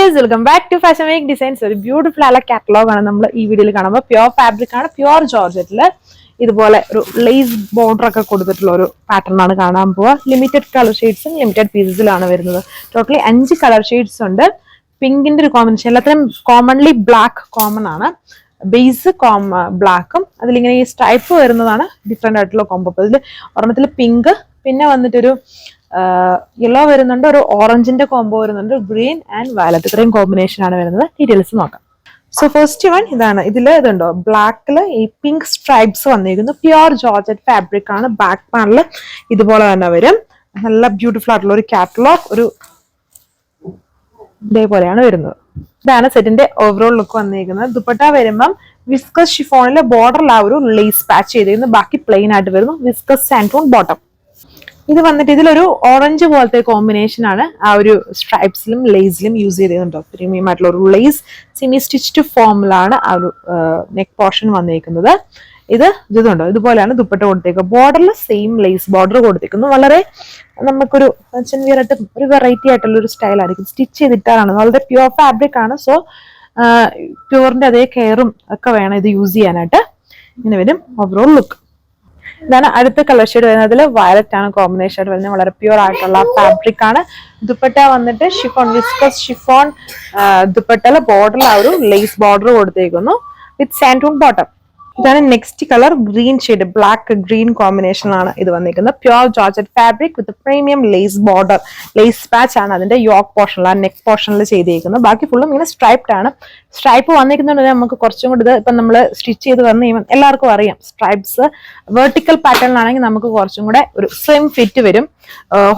Guys, welcome back to fashion make designs. ഒരു beautiful ആയ catalogue ആണ് നമ്മൾ ഈ വീഡിയോയിൽ കാണുമ്പോൾ. പ്യുവർ ഫാബ്രിക് ആണ്, പ്യുവർ ജോർജറ്റില് ഇതുപോലെ ഒരു ലേസ് ബോർഡർ ഒക്കെ കൊടുത്തിട്ടുള്ള ഒരു പാറ്റേൺ ആണ് കാണാൻ പോവുക. ലിമിറ്റഡ് കളർ ഷെയ്ഡ്സും ലിമിറ്റഡ് പീസസിലാണ് വരുന്നത്. ടോട്ടലി 5 കളർ ഷെയ്ഡ്സ് ഉണ്ട്. പിങ്കിന്റെ ഒരു കോമ്പിനേഷൻ, എല്ലാത്തിനും കോമൺലി ബ്ലാക്ക് കോമൺ ആണ്. ബേസ് ബ്ലാക്കും അതിലിങ്ങനെ ഈ സ്ട്രൈപ്പ് വരുന്നതാണ് ഡിഫറെന്റ് ആയിട്ടുള്ള കോംബോ. ഇതിൽ ഒരെണ്ണത്തിൽ പിങ്ക്, പിന്നെ വന്നിട്ടൊരു യെല്ലോ വരുന്നുണ്ട്, ഒരു ഓറഞ്ചിന്റെ കോംബോ വരുന്നുണ്ട്, ഗ്രീൻ ആൻഡ് വയലറ്റ്, ഇത്രയും കോമ്പിനേഷൻ ആണ് വരുന്നത്. ഡീറ്റെയിൽസ് നോക്കാം. സോ ഫസ്റ്റ് വൺ ഇതാണ്. ഇതുണ്ടോ ബ്ലാക്കില് ഈ പിങ്ക് സ്ട്രൈപ്സ് വന്നിരിക്കുന്നു. പ്യുവർ ജോർജറ്റ് ഫാബ്രിക് ആണ്. ബാക്ക് പാനല് ഇതുപോലെ തന്നെ വരും. നല്ല ബ്യൂട്ടിഫുൾ ആയിട്ടുള്ള ഒരു കാറ്റലോഗ്, ഒരു ഇതേപോലെയാണ് വരുന്നത്. ഇതാണ് സെറ്റിന്റെ ഓവറോൾ ലുക്ക് വന്നിരിക്കുന്നത്. ദുപ്പട്ട വരുമ്പം വിസ്കസ് ഷിഫോണിലെ ബോർഡറിൽ ആ ഒരു ലേസ് പാച്ച് ചെയ്തിരുന്നു. ബാക്കി പ്ലെയിൻ ആയിട്ട് വരുന്നു. Viscose santoon bottom. ഇത് വന്നിട്ട് ഇതിലൊരു ഓറഞ്ച് പോലത്തെ കോമ്പിനേഷൻ ആണ് ആ ഒരു സ്ട്രൈപ്സിലും ലേസിലും യൂസ് ചെയ്തിട്ടുണ്ടോ. പ്രീമിയം ആയിട്ടുള്ള ഒരു ലേസ് സെമി സ്റ്റിച്ച്ഡ് ഫോമിലാണ് ആ ഒരു നെക്ക് പോർഷൻ വന്നിരിക്കുന്നത്. ഇതുണ്ടോ ഇതുപോലെയാണ് ദുപ്പട്ട കൊടുത്തേക്കുക. ബോർഡറിൽ സെയിം ലേസ് ബോർഡർ കൊടുത്തേക്കുന്നു. വളരെ നമുക്കൊരു ചെറിയായിട്ട് ഒരു വെറൈറ്റി ആയിട്ടുള്ള ഒരു സ്റ്റൈൽ ആയിരിക്കും. സ്റ്റിച്ച് ചെയ്തിട്ടാണ്, വളരെ പ്യുവർ ഫാബ്രിക് ആണ്. സോ പ്യുവറിന്റെ അതേ കെയറും ഒക്കെ വേണം ഇത് യൂസ് ചെയ്യാനായിട്ട്. ഇങ്ങനെ വരും ഓവറോൾ ലുക്ക്. ഇതാണ് അടുത്ത കളർ ഷെയ്ഡ് വരുന്നത്. അതിൽ വയലറ്റ് ആണ് കോമ്പിനേഷൻ ആയിട്ട് വരുന്നത്. വളരെ പ്യുവർ ആയിട്ടുള്ള ഫാബ്രിക് ആണ്. ദുപ്പട്ട വന്നിട്ട് ഷിഫോൺ, വിസ്കസ് ഷിഫോൺ ദുപ്പട്ടയിലെ ബോർഡറിൽ ആ ഒരു ലേസ് ബോർഡർ കൊടുത്തേക്കുന്നു വിത്ത് സാൻഡൂൺ ബോട്ടം. ഇതാണ് next colour, green shade, black green കോമ്പിനേഷനിലാണ് ഇത് വന്നിരിക്കുന്നത്. Pure georgette fabric with premium lace border. Lace patch ആണ് അതിന്റെ യോക്ക് പോർഷനിൽ, ആ നെക്ക് പോർഷനിൽ ചെയ്തിരിക്കുന്നത്. ബാക്കി ഫുള്ളും ഇങ്ങനെ സ്ട്രൈപ്ഡ് ആണ്. സ്ട്രൈപ്പ് വന്നിരിക്കുന്നുണ്ടെങ്കിൽ നമുക്ക് കുറച്ചും കൂടി ഇത് ഇപ്പം നമ്മൾ സ്റ്റിച്ച് ചെയ്ത് വന്ന് കഴിയുമ്പോൾ എല്ലാവർക്കും അറിയാം, സ്ട്രൈപ്സ് വെർട്ടിക്കൽ പാറ്റേണിലാണെങ്കിൽ നമുക്ക് കുറച്ചും കൂടെ ഒരു സ്ലിം ഫിറ്റ് വരും.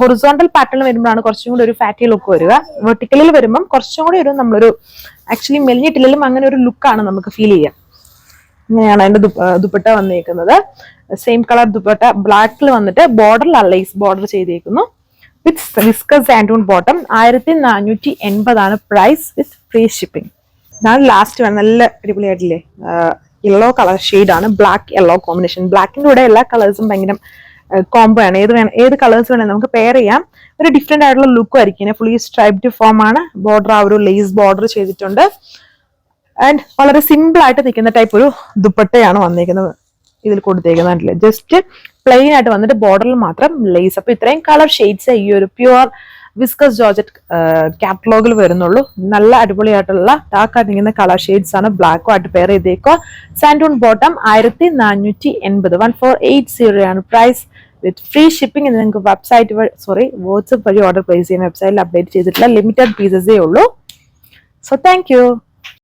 ഹൊറിസോണ്ടൽ പാറ്റേൺ വരുമ്പോഴാണ് കുറച്ചും കൂടി ഒരു ഫാറ്റി ലുക്ക് വരിക. വെർട്ടിക്കലിൽ വരുമ്പം കുറച്ചും കൂടി ഒരു നമ്മളൊരു ആക്ച്വലി മെലിഞ്ഞിട്ടില്ലെങ്കിലും അങ്ങനെ ഒരു ലുക്കാണ് നമുക്ക് ഫീൽ ചെയ്യാം. ഇങ്ങനെയാണ് അതിന്റെ ദുപ്പട്ട വന്നിരിക്കുന്നത്. സെയിം കളർ ദുപ്പട്ട, ബ്ലാക്കിൽ വന്നിട്ട് ബോർഡറിൽ ലേസ് ബോർഡർ ചെയ്തിരിക്കുന്നു with viscose santoon bottom. 1480 price with free shipping. ഇതാണ് ലാസ്റ്റ് വേണം. നല്ല അടിപൊളിയായിട്ടില്ലേ, യെല്ലോ കളർ ഷെയ്ഡാണ്, ബ്ലാക്ക് യെല്ലോ കോമ്പിനേഷൻ. ബ്ലാക്കിന്റെ കൂടെ എല്ലാ കളേഴ്സും ഭയങ്കര കോംബോ ആണ്. ഏത് കളേഴ്സ് വേണേലും നമുക്ക് പെയർ ചെയ്യാം. ഒരു ഡിഫറെന്റ് ആയിട്ടുള്ള ലുക്കും ആയിരിക്കും. ഫുള്ളി സ്ട്രൈപ്ഡ് ഫോം ആണ്. ബോർഡർ ആ ഒരു ലേസ് ബോർഡർ ചെയ്തിട്ടുണ്ട്. ആൻഡ് വളരെ സിമ്പിൾ ആയിട്ട് നിൽക്കുന്ന ടൈപ്പ് ഒരു ദുപ്പട്ടയാണ് വന്നിരിക്കുന്നത്. ഇതിൽ കൊടുത്തേക്കുന്നില്ല, ജസ്റ്റ് പ്ലെയിൻ ആയിട്ട് വന്നിട്ട് ബോർഡറിൽ മാത്രം ലേസ്. അപ്പൊ ഇത്രയും കളർ ഷെയ്ഡ്സ് ഈ ഒരു പ്യുവർ വിസ്കസ് ജോർജറ്റ് കാറ്റലോഗിൽ വരുന്നുള്ളൂ. നല്ല അടിപൊളിയായിട്ടുള്ള ഡാർക്കായിട്ട് നിൽക്കുന്ന കളർ ഷെയ്ഡ്സ് ആണ്. ബ്ലാക്കും ആയിട്ട് പെയർ ചെയ്തേക്കുക. സാൻഡൂൺ ബോട്ടം 1480, 1480 ആണ് പ്രൈസ് വിത്ത് ഫ്രീ ഷിപ്പിംഗ്. നിങ്ങൾക്ക് വാട്സ്ആപ്പ് വഴി ഓർഡർ പ്ലേസ് ചെയ്യാൻ. വെബ്സൈറ്റിൽ അപ്ഡേറ്റ് ചെയ്തിട്ടില്ല, ലിമിറ്റഡ് പീസസേ ഉള്ളൂ. So thank you.